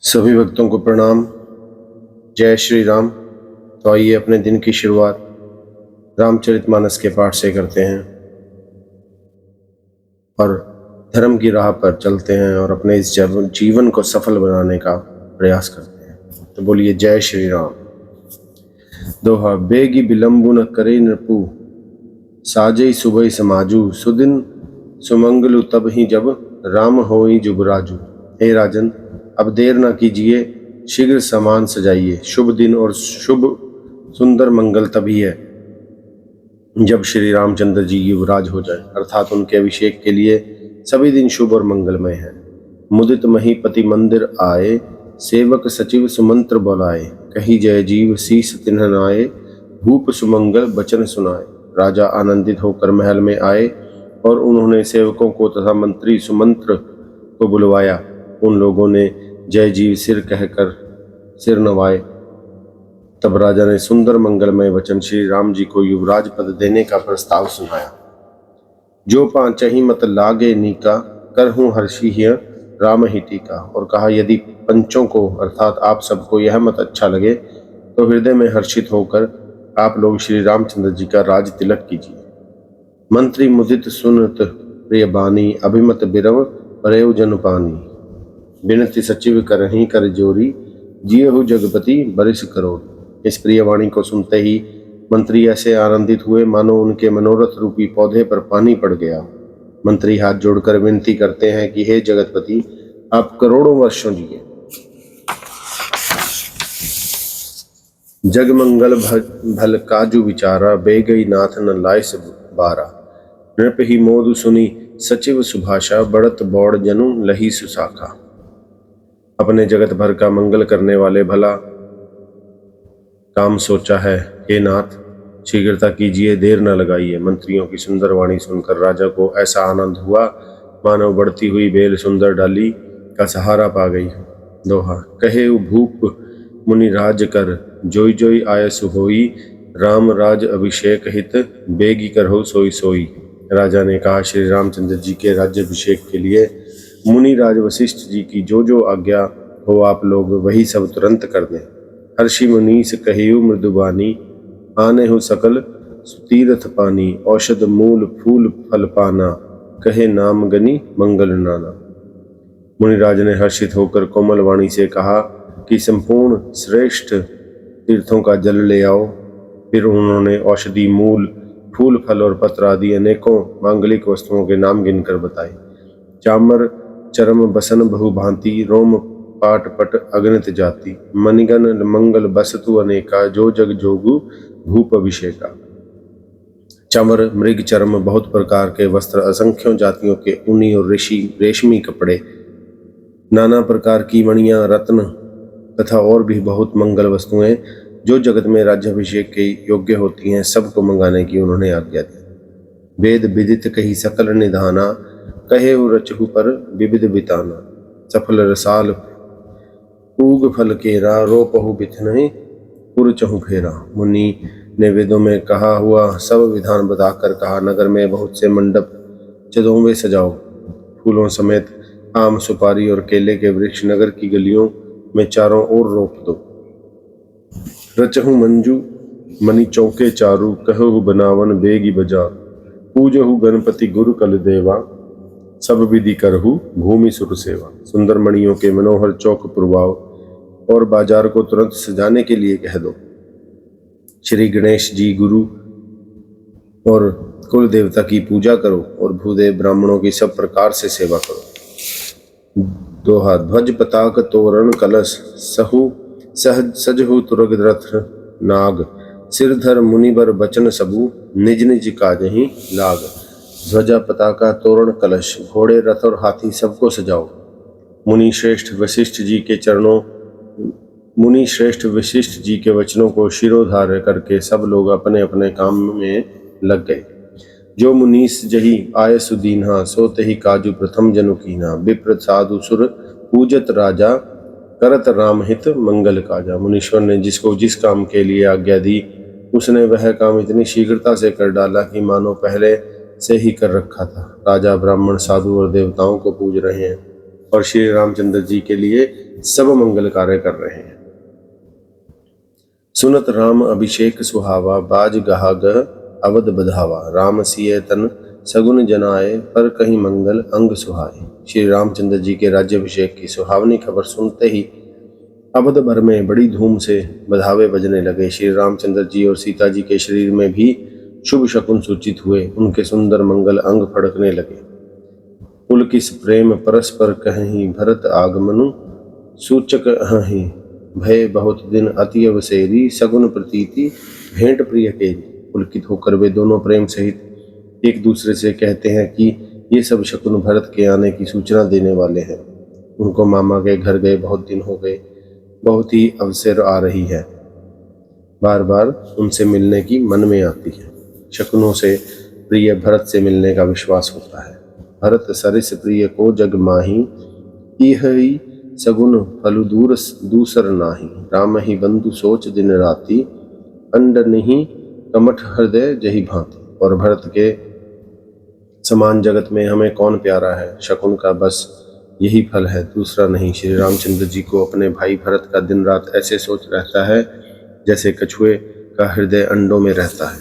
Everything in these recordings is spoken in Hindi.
सभी भक्तों को प्रणाम। जय श्री राम। तो आइए अपने दिन की शुरुआत रामचरितमानस के पाठ से करते हैं और धर्म की राह पर चलते हैं और अपने इस जीवन को सफल बनाने का प्रयास करते हैं। तो बोलिए जय श्री राम। दोहा। बेगी विलंबु न करे नृपु, साजई सुबह समाजू, सुदिन सुमंगलु तब ही जब, राम होई जुगराजू। हे राजन, अब देर न कीजिए, शीघ्र सामान सजाइए। शुभ दिन और शुभ सुंदर मंगल तभी है जब श्री रामचंद्र जी युवराज हो जाए, अर्थात उनके अभिषेक के लिए सभी दिन शुभ और मंगलमय है। मुदित महीपति मंदिर आए, सेवक सचिव सुमंत्र बोलाए। कही जय जीव शीस तिन्ह नाए, भूप सुमंगल बचन सुनाए। राजा आनंदित होकर महल में आए और उन्होंने सेवकों को तथा मंत्री सुमंत्र को बुलवाया। उन लोगों ने जय जीव सिर कहकर सिर नवाए। तब राजा ने सुंदर मंगलमय वचन श्री राम जी को युवराज पद देने का प्रस्ताव सुनाया। जो पांचही मत लागे नीका, करहूं हर्षि हिय राम ही टीका। और कहा, यदि पंचों को अर्थात आप सबको यह मत अच्छा लगे तो हृदय में हर्षित होकर आप लोग श्री रामचंद्र जी का राज तिलक कीजिए। मंत्री मुदित सुनत प्रिय बानी, अभिमत बिरव परेव जन पानी। बिनती सचिव करहीं कर जोरी, जियहु जगपति बरिस करोड़। इस प्रिय वाणी को सुनते ही मंत्री ऐसे आनंदित हुए मानो उनके मनोरथ रूपी पौधे पर पानी पड़ गया। मंत्री हाथ जोड़कर विनती करते हैं कि हे जगतपति, आप करोड़ों वर्षों जिए। जगमंगल भल काजू विचारा, बेगई नाथ न लाय सब बारा। नृप ही मोदु सुनी सचिव सुभाषा, बढ़त बौड़ जनु लही सुसाखा। अपने जगत भर का मंगल करने वाले भला काम सोचा है, हे नाथ शीघ्रता कीजिए, देर न लगाइए। मंत्रियों की सुंदर वाणी सुनकर राजा को ऐसा आनंद हुआ मानो बढ़ती हुई बेल सुंदर डाली का सहारा पा गई। दोहा। कहे भूप मुनि राज कर, जोई जोई आयस होई। राम राज अभिषेक हित, बेगी करहो सोई सोई। राजा ने कहा, श्री रामचंद्र जी के राज्याभिषेक के लिए मुनि राज वशिष्ठ जी की जो जो आज्ञा हो आप लोग वही सब तुरंत कर दें। हर्षि मुनीस कहियु मृदुबानी, आने हो सकल सुतीरथ पानी। औषध मूल फूल फल पाना, कहे नाम गनी मंगल नाना। मुनिराज ने हर्षित होकर कोमल वाणी से कहा कि संपूर्ण श्रेष्ठ तीर्थों का जल ले आओ। फिर उन्होंने औषधि मूल फूल फल और पत्र आदि अनेकों मांगलिक वस्तुओं के नाम गिनकर बताए। चामर चरम बसन बहुभांति, रोम पाट पट अगणित जाति। मणिगण मंगल बसतु अनेका, जो जग जोगु भूप अभिषेका। चमर मृग चर्म बहुत प्रकार के वस्त्र, असंख्यों जातियों के ऊनी और रेशमी कपड़े, नाना प्रकार की मणियां रत्न तथा और भी बहुत मंगल वस्तुएं जो जगत में राज्याभिषेक के योग्य होती हैं, सबको मंगाने की उन्होंने आज्ञा दी। वेद विदित कही सकल निधाना, कहे रचहु पर विविध बिताना। सफल रसाल पूग फल केरा, रोपहु बिथनहि पुर चहु फेरा। मुनि ने वेदों में कहा हुआ सब विधान बताकर कहा, नगर में बहुत से मंडप चदोंवे सजाओ। फूलों समेत आम सुपारी और केले के वृक्ष नगर की गलियों में चारों ओर रोप दो। रचहु मंजू मणि चौके चारू, कहु बनावन बेगी बजा। पूजहु गणपति गुरु कल देवा, सब विधि करहु भूमि सुर सेवा। सुंदर मणियों के मनोहर चौक पुरवाओ और बाजार को तुरंत सजाने के लिए कह दो। श्री गणेश जी गुरु और कुल देवता की पूजा करो और भूदेव ब्राह्मणों की सब प्रकार से सेवा करो। दोहा। ध्वज पताक तोरण कलश, सहु सहज सजहु तुरग रथ नाग। सिरधर मुनिबर बचन सबू, निज निज काजहि लाग। ध्वजा पताका तोरण कलश, घोड़े रथ और हाथी सबको सजाओ। मुनि श्रेष्ठ वशिष्ठ जी के वचनों को शिरोधार्य करके सब लोग अपने अपने काम में लग गए। जो मुनीस जही आय सुदीन्हा, सो तही काजू प्रथम जनु कीन्हा। विप्र साधु सुर पूजत राजा, करत राम हित मंगल काजा। मुनीश्वर ने जिसको जिस काम के लिए आज्ञा दी उसने वह काम इतनी शीघ्रता से कर डाला कि मानो पहले से ही कर रखा था। राजा ब्राह्मण साधु और देवताओं को पूज रहे हैं। और श्री रामचंद्र जी के लिए सब मंगल कार्य कर रहे हैं। सुनत राम अभिषेक सुहावा, बाज गहा गह अवध बधावा। राम सिय तन सगुन जनाए, पर कहीं मंगल अंग सुहाए। श्री रामचंद्र जी के राज्याभिषेक की सुहावनी खबर सुनते ही अवध भर में बड़ी धूम से बधावे बजने लगे। श्री रामचंद्र जी और सीता जी के शरीर में भी शुभ शकुन सूचित हुए। उनके सुंदर मंगल अंग फड़कने लगे। पुलकिस प्रेम परस्पर कहीं, भरत आगमनु सूचक हहीं। भय बहुत दिन अति अवसेरी, सगुन प्रतीति भेंट प्रिय केरी। पुलकित होकर वे दोनों प्रेम सहित एक दूसरे से कहते हैं कि ये सब शकुन भरत के आने की सूचना देने वाले हैं। उनको मामा के घर गए बहुत दिन हो गए, बहुत ही अवसर आ रही है, बार बार उनसे मिलने की मन में आती है। शकुनों से प्रिय भरत से मिलने का विश्वास होता है। भरत सरिस प्रिय को जग माही, इहि सगुन फलु दूसर नाही। राम ही बंधु सोच दिन राति, अंड नहीं कमठ हृदय जही भांति। और भरत के समान जगत में हमें कौन प्यारा है, शकुन का बस यही फल है, दूसरा नहीं। श्री रामचंद्र जी को अपने भाई भरत का दिन रात ऐसे सोच रहता है जैसे कछुए का हृदय अंडों में रहता है।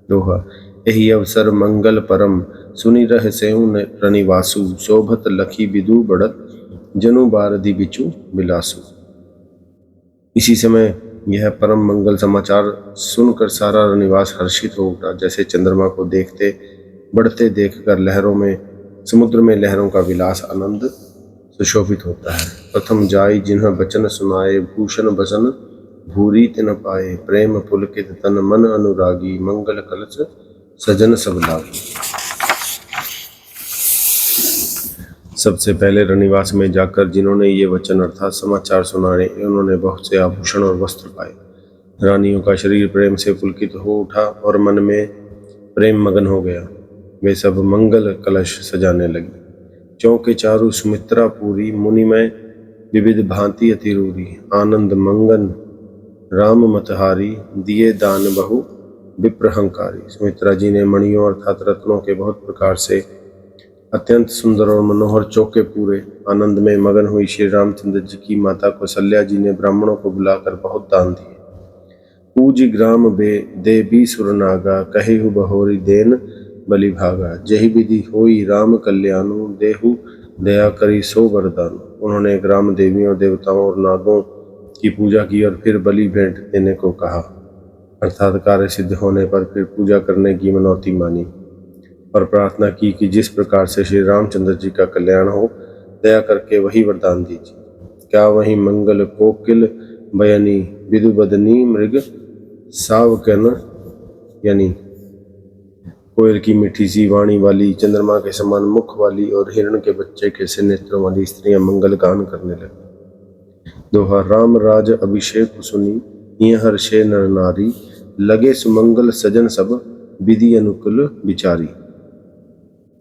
दोहा, यही अवसर मंगल परम, सुनि रह सेऊ रनिवासु। शोभत लखी बिदु बढ़त, जनु बारदी बिचु बिलासु। इसी समय यह परम मंगल समाचार सुनकर सारा रनिवास हर्षित हो उठा, जैसे चंद्रमा को देखते बढ़ते देखकर लहरों में समुद्र में लहरों का विलास आनंद सुशोभित होता है। प्रथम जाई जिन्ह बचन सुनाए, भूषण बसन भूरी तिन पाए। प्रेम पुलकित तन मन अनुरागी, मंगल कलश सजन सब लागी। सबसे पहले रनिवास में जाकर जिन्होंने ये वचन अर्थात समाचार सुनाए, उन्होंने बहुत से आभूषण और वस्त्र पाए। रानियों का शरीर प्रेम से पुलकित हो उठा और मन में प्रेम मगन हो गया। वे सब मंगल कलश सजाने लगी। चौके चारु सुमित्रा पूरी, मुनि में विविध भांति अतिरूरी। आनंद मंगन राम मतहारी, दिए दान बहु विप्रहंकारी। सुमित्रा जी ने मणियों अर्थात रत्नों के बहुत प्रकार से अत्यंत सुंदर और मनोहर चौके पूरे। आनंद में मगन हुई श्री रामचंद्र जी की माता कौशल्या जी ने ब्राह्मणों को बुलाकर बहुत दान दिए। पूज ग्राम दे बी सुरनागा, कहेहु बहोरी देन बलि भागा। जही विधि होई राम कल्याणु, देहु दया करी सो वरदानु। उन्होंने ग्राम देवियों देवताओं और नागों की पूजा की और फिर बलि भेंट देने को कहा, अर्थात कार्य सिद्ध होने पर फिर पूजा करने की मनौती मानी और प्रार्थना की कि जिस प्रकार से श्री रामचंद्र जी का कल्याण हो, दया करके वही वरदान दीजिए। क्या वही मंगल कोकिल बयनी, विदुबदनी मृग सावकन, यानी कोयल की मीठी सी वाणी वाली, चंद्रमा के समान मुख वाली और हिरण के बच्चे के से नेत्रों वाली स्त्रियां मंगल गान करने लगी। दोहा, राम राज अभिषेक सुनी, ये हर्षे नर नारी। लगे सुमंगल सजन सब, विधि अनुकूल विचारी।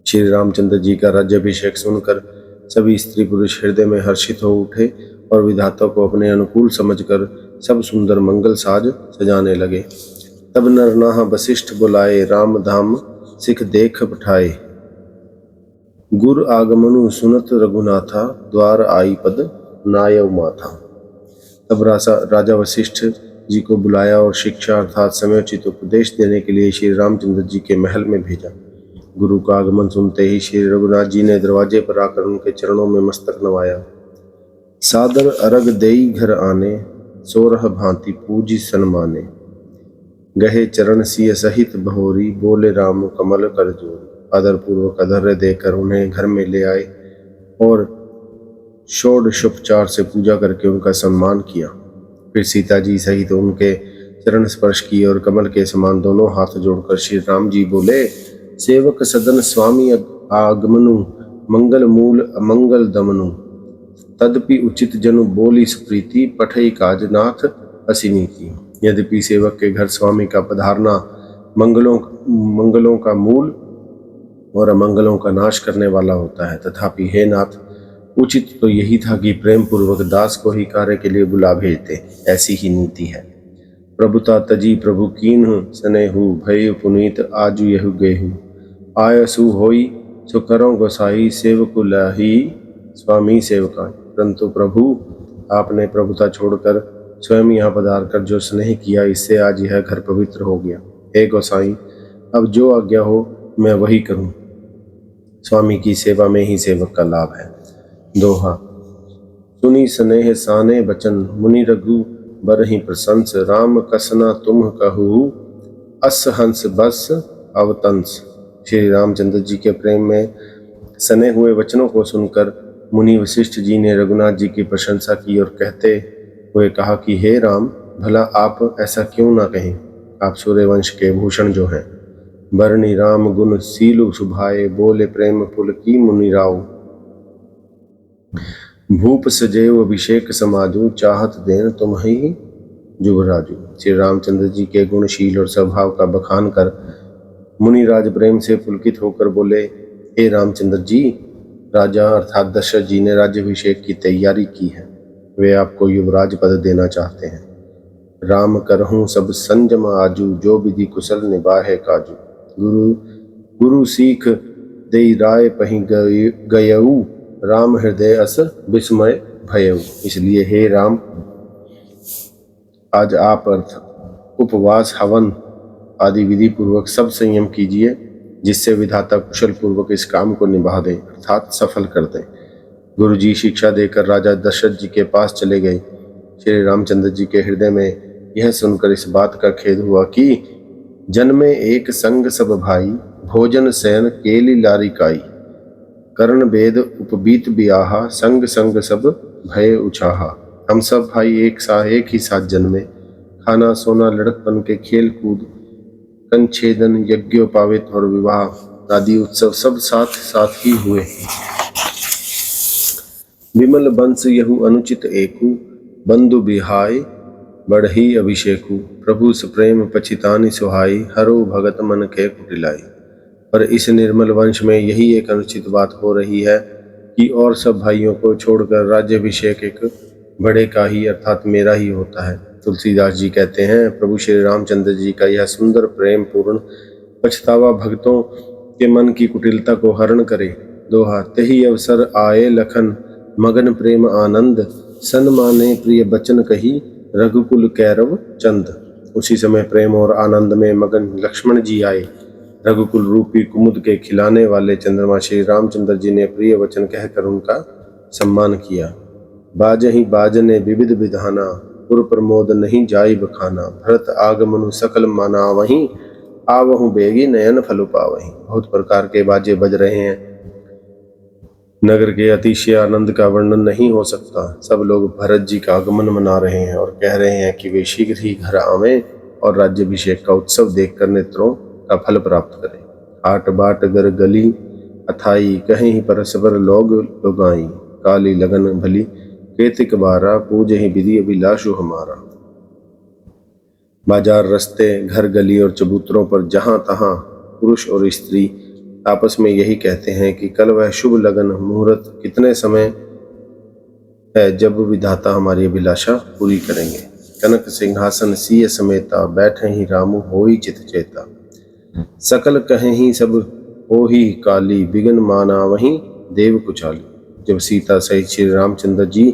श्री रामचंद्र जी का राज्याभिषेक सुनकर सभी स्त्री पुरुष हृदय में हर्षित हो उठे और विधाता को अपने अनुकूल समझकर सब सुंदर मंगल साज सजाने लगे। तब नर नाह वशिष्ठ बुलाए, राम धाम सिख देख पठाए। गुर आगमनु सुनत रघुनाथा, द्वार आई पद नायव माथा। तब राजा वशिष्ठ जी को बुलाया और शिक्षा अर्थात समयोचित उपदेश देने के लिए श्री रामचंद्र जी के महल में भेजा। गुरु का आगमन सुनते ही श्री रघुनाथ जी ने दरवाजे पर आकर उनके चरणों में मस्तक नवाया। सादर अरग देई घर आने, सोरह भांति पूजी सन्माने। गहे चरण सिय सहित बहोरी, बोले राम कमल कर जोरी। आदर पूर्वक अधर्य देकर उन्हें घर में ले आए और षोडशोपचार से पूजा करके उनका सम्मान किया। फिर सीता जी सहित उनके चरण स्पर्श किए और कमल के समान दोनों हाथ जोड़कर श्री राम जी बोले, सेवक सदन स्वामी आगमनु, मंगल मूल अमंगल दमनु। तदपि उचित जनु बोली सुप्रीति, पठई काज नाथ असिनीति। यद्यपि सेवक के घर स्वामी का पधारना मंगलों का मूल और अमंगलों का नाश करने वाला होता है, तथापि हे नाथ, उचित तो यही था कि प्रेम पूर्वक दास को ही कार्य के लिए बुला भेजते। ऐसी ही नीति है। प्रभुता तजी प्रभु कीन्हु, स्नेहु भय पुनीत आजु यहु गेहु। आयसु होई सो करो गोसाई, सेवकु लाही स्वामी सेवका, परंतु प्रभु आपने प्रभुता छोड़कर स्वयं यहाँ पधार कर जो स्नेह किया, इससे आज यह घर पवित्र हो गया। हे गोसाई, अब जो आज्ञा हो मैं वही करूं। स्वामी की सेवा में ही सेवक का लाभ है। दोहा। सुनी स्नेह साने बचन, मुनि रघु बरहि प्रशंस, राम कसना तुम कहू, अस हंस बस अवतंस। श्री रामचंद्र जी के प्रेम में सने हुए वचनों को सुनकर मुनि वशिष्ठ जी ने रघुनाथ जी की प्रशंसा की और कहते हुए कहा कि हे राम, भला आप ऐसा क्यों ना कहें। आप सूर्यवंश के भूषण जो हैं। बरनी राम गुण सीलु सुभाए, बोले प्रेम पुल की मुनि राव। भूप सजेव अभिषेक समाजू, चाहत देन तुम ही जुबराजू। श्री रामचंद्र जी के गुणशील और स्वभाव का बखान कर मुनिराज प्रेम से पुलकित होकर बोले, हे रामचंद्र जी, राजा अर्थात दशरथ जी ने राज्याभिषेक की तैयारी की है। वे आपको युवराज पद देना चाहते हैं। राम करहूं सब संजम आजू, जो विधि कुशल निभाए काजू। गुरु सीख देई राय पहि गयऊ, राम हृदय अस विस्मय भयऊ। इसलिए हे राम, आज आप उपवास, हवन आदि विधि पूर्वक सब संयम कीजिए, जिससे विधाता कुशल पूर्वक इस काम को निभा दें, अर्थात सफल कर दें। गुरु जी शिक्षा देकर राजा दशरथ जी के पास चले गए। श्री रामचंद्र जी के हृदय में यह सुनकर इस बात का खेद हुआ कि जन्मे एक संग सब भाई, भोजन शयन केली लारी काई। करण वेद उपबीत बियाहा, संग संग सब भय उछाहा। हम सब भाई एक ही साथ जन्मे, खाना सोना लड़कपन के खेल कूद, कंछेदन यज्ञोपावित और विवाह आदि उत्सव सब साथ साथ ही हुए। विमल बंस यहु अनुचित एकु, बंधु बिहाय बढ़ही अभिषेकु। प्रभु प्रेम पछितानि सुहाई, हरो भगत मन के कुटिलाई। पर इस निर्मल वंश में यही एक अनुचित बात हो रही है कि और सब भाइयों को छोड़कर राज्याभिषेक एक बड़े का ही अर्थात मेरा ही होता है। तुलसीदास जी कहते हैं, प्रभु श्री रामचंद्र जी का यह सुंदर प्रेम पूर्ण पछतावा भक्तों के मन की कुटिलता को हरण करे। दोहा। तेहि अवसर आए लखन, मगन प्रेम आनंद, सन माने प्रिय बचन कही, रघुकुल कैरव चंद। उसी समय प्रेम और आनंद में मगन लक्ष्मण जी आए। रघुकुल रूपी कुमुद के खिलाने वाले चंद्रमा श्री रामचंद्र जी ने प्रिय वचन कहकर उनका सम्मान किया। बाजहि बाजने विविध विधाना, पुर प्रमोद नहीं जाई बखाना। भरत आगमनु सकल माना वहीं, आवहु बेगी नयन फल पावहीं। बहुत प्रकार के बाजे बज रहे हैं। नगर के अतिशय आनंद का वर्णन नहीं हो सकता। सब लोग भरत जी का आगमन मना रहे हैं और कह रहे हैं कि वे शीघ्र ही घर आवें और राज्याभिषेक का उत्सव देखकर नेत्रों का फल प्राप्त करें। आट बाट गर गली अथाई, कहीं परस्पर लोग लुगाई। काली लगन भली केतिक बारा, पूजे ही विधि अभिलाषु हमारा। बाजार, रस्ते, घर, गली और चबूतरों पर जहां तहां पुरुष और स्त्री आपस में यही कहते हैं कि कल वह शुभ लगन मुहूर्त कितने समय है जब विधाता हमारी अभिलाषा पूरी करेंगे। कनक सिंहासन सिय समेता, बैठे ही रामु होई चित चेता। सकल कहें ही सब हो ही काली, बिगन माना वहीं देव कुचाली। जब सीता सहित श्री रामचंद्र जी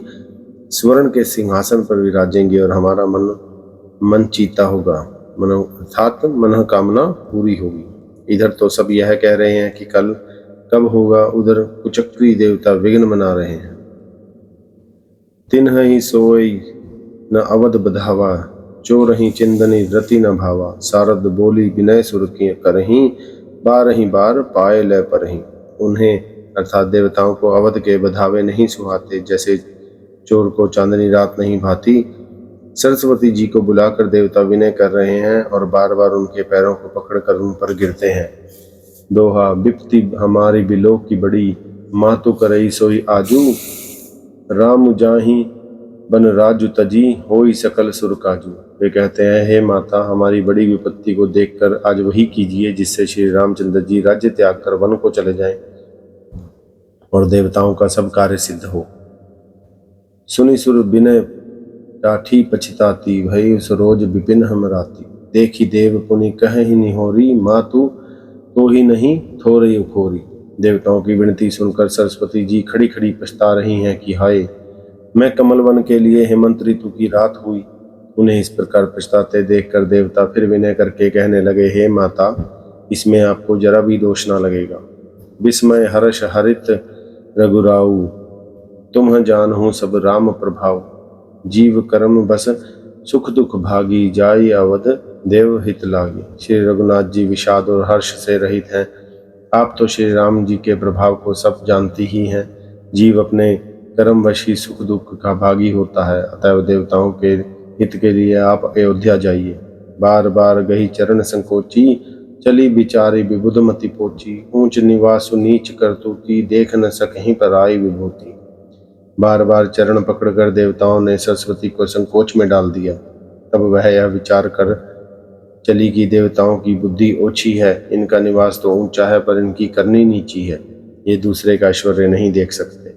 स्वर्ण के सिंहासन पर विराजेंगे और हमारा मन चीता होगा, अर्थात मनोकामना पूरी होगी। इधर तो सब यह कह रहे हैं कि कल कब होगा, उधर कुचक्री देवता विघ्न मना रहे हैं। तिन्ह ही सोई न अवध बधावा, चोरही चिंदनी रति न भावा। सारद बोली विनय सुर करहीं, बारही बार पाए लय परहीं। उन्हें अर्थात देवताओं को अवध के बधावे नहीं सुहाते, जैसे चोर को चांदनी रात नहीं भाती। सरस्वती जी को बुलाकर देवता विनय कर रहे हैं और बार बार उनके पैरों को पकड़कर उन पर गिरते हैं। दोहा। विपत्ति हमारी बिलोक की बड़ी, मातु करई सोई आजू। राम जाही बन राजु तजी, होई सकल सुर काजू। वे कहते हैं, हे माता, हमारी बड़ी विपत्ति को देखकर आज वही कीजिए जिससे श्री रामचंद्र जी राज्य त्याग कर वन को चले जाएं और देवताओं का सब कार्य सिद्ध हो। सुनि सुर विनय टाठी पछिताती, भई सरोज विपिन हम राती। देखी देव पुनि कह ही निहोरी, मातु तो ही नहीं थोरई उखोरी। देवताओं की विनती सुनकर सरस्वती जी खड़ी खड़ी पछता रही हैं कि हाय, मैं कमल वन के लिए हेमंत ऋतु की रात हुई। उन्हें इस प्रकार पछताते देखकर देवता फिर विनय करके कहने लगे, हे माता, इसमें आपको जरा भी दोष ना लगेगा। विस्मय हर्ष हरित रघुराऊ, तुम जानहु सब राम प्रभाव। जीव कर्म बस सुख दुख भागी, जाई अवध देव हित लागी। श्री रघुनाथ जी विषाद और हर्ष से रहित हैं। आप तो श्री राम जी के प्रभाव को सब जानती ही हैं। जीव अपने कर्मवश ही सुख दुख का भागी होता है, अतएव देवताओं के हित के लिए आप अयोध्या जाइए। बार बार गही चरण संकोची, चली बिचारी विबुध मति पोची। ऊंच निवासु नीच करतूती, देख न सकहीं पर आई विभूति। बार बार चरण पकड़कर देवताओं ने सरस्वती को संकोच में डाल दिया। तब वह यह विचार कर चली कि देवताओं की बुद्धि ओछी है, इनका निवास तो ऊंचा है पर इनकी करनी नीची है, ये दूसरे का ऐश्वर्य नहीं देख सकते।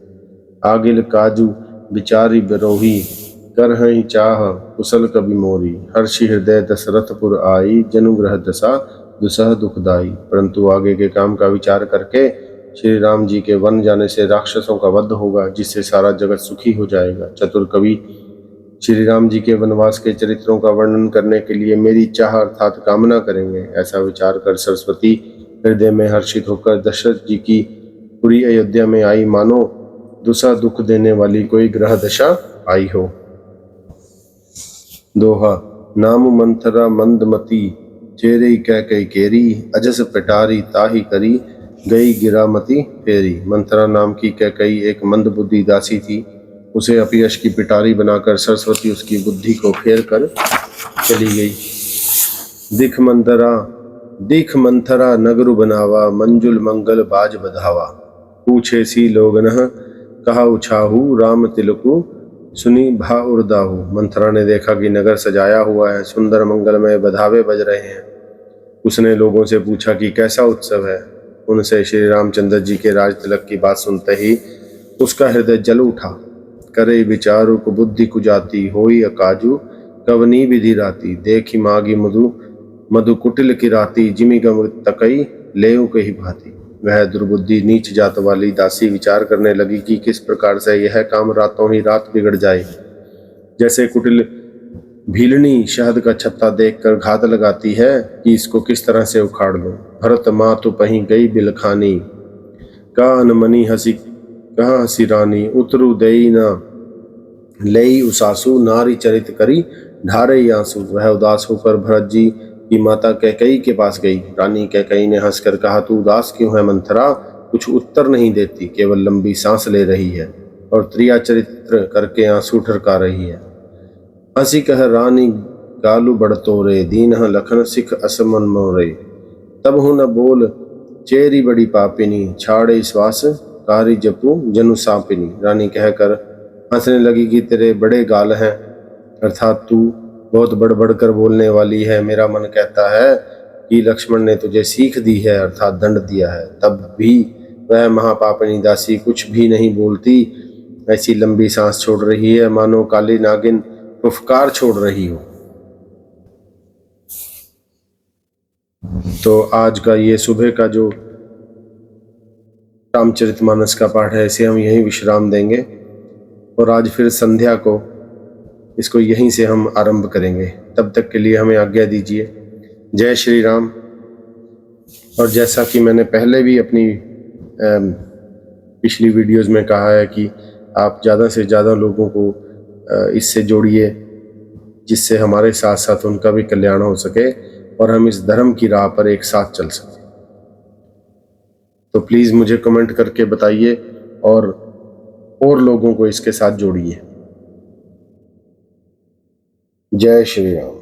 आगिल काजू बिचारी बिरोही, कर हई चाह कुशल कवि मोरी। हर्षि हृदय दशरथपुर आई, जनुग्रह दशा दुसह दुखदाई। परंतु आगे के काम का विचार करके श्री राम जी के वन जाने से राक्षसों का वध होगा, जिससे सारा जगत सुखी हो जाएगा। चतुर कवि श्री राम जी के वनवास के चरित्रों का वर्णन करने के लिए मेरी चाह अर्थात कामना करेंगे। ऐसा विचार कर सरस्वती हृदय में हर्षित होकर दशरथ जी की पूरी अयोध्या में आई, मानो दुसा दुख देने वाली कोई ग्रह दशा आई हो। दोहा। नाम मंथरा मंदमती, चेरी कह कई केरी। अजस पिटारी ताही करी, गई गिरामती फेरी। मंथरा नाम की कैकई एक मंद बुद्धि दासी थी। उसे अपयश की पिटारी बनाकर सरस्वती उसकी बुद्धि को फेर कर चली गई। दिख मंथरा नगरु बनावा, मंजुल मंगल बाज बधावा। पूछे सी लोगन कहा उछाहू, राम तिलकु सुनी भा उर्दाहू। मंथरा ने देखा कि नगर सजाया हुआ है, सुंदर मंगलमय बधावे बज रहे हैं। उसने लोगों से पूछा कि कैसा उत्सव है। उनसे श्री रामचंद्र जी के राज तिलक की बात सुनते ही उसका हृदय जल उठा। करे विचारु को बुद्धि कुजाती, होई अकाजू कवनी विधि राती। देखी मागी मधु मधु कुटिल की राती, जिमि गम तकई लेउ कही भाती। वह दुर्बुद्धि नीच जात वाली दासी विचार करने लगी कि किस प्रकार से यह काम रातों ही रात बिगड़ जाए। जैसे कुटिल भीलनी शहद का छत्ता देखकर घात लगाती है कि इसको किस तरह से उखाड़ लो। भरत माँ तो पहीं गई बिलखानी, का अनमनी हसी कहाँ हसी रानी। उतरु दई न लई उसासु, नारी चरित करी ढारे आंसू। वह उदास होकर भरत जी की माता कैकई के पास गई। रानी कैकई ने हंसकर कहा, तू उदास क्यों है मंथरा? कुछ उत्तर नहीं देती, केवल लंबी सांस ले रही है और त्रिया चरित्र करके आंसू ठरका रही है। हंसी कह रानी गालू बढ़तोरे, दीनह लखन सिख असमन मोरे। तब हूँ न बोल चेरी बड़ी पापिनी, छाड़े श्वास कारी जपू जनु सापिनी। रानी कहकर हंसने लगी कि तेरे बड़े गाल हैं, अर्थात तू बहुत बढ़ कर बोलने वाली है। मेरा मन कहता है कि लक्ष्मण ने तुझे सीख दी है, अर्थात दंड दिया है। तब भी वह महापापिनी दासी कुछ भी नहीं बोलती, ऐसी लंबी सांस छोड़ रही है मानो काली नागिन फुफकार छोड़ रही हो। तो आज का ये सुबह का जो रामचरितमानस का पाठ है, इसे हम यहीं विश्राम देंगे और आज फिर संध्या को इसको यहीं से हम आरंभ करेंगे। तब तक के लिए हमें आज्ञा दीजिए। जय श्री राम। और जैसा कि मैंने पहले भी अपनी पिछली वीडियोस में कहा है कि आप ज़्यादा से ज़्यादा लोगों को इससे जोड़िए, जिससे हमारे साथ साथ उनका भी कल्याण हो सके और हम इस धर्म की राह पर एक साथ चल सकें। तो प्लीज़ मुझे कमेंट करके बताइए और लोगों को इसके साथ जोड़िए। जय श्री राम।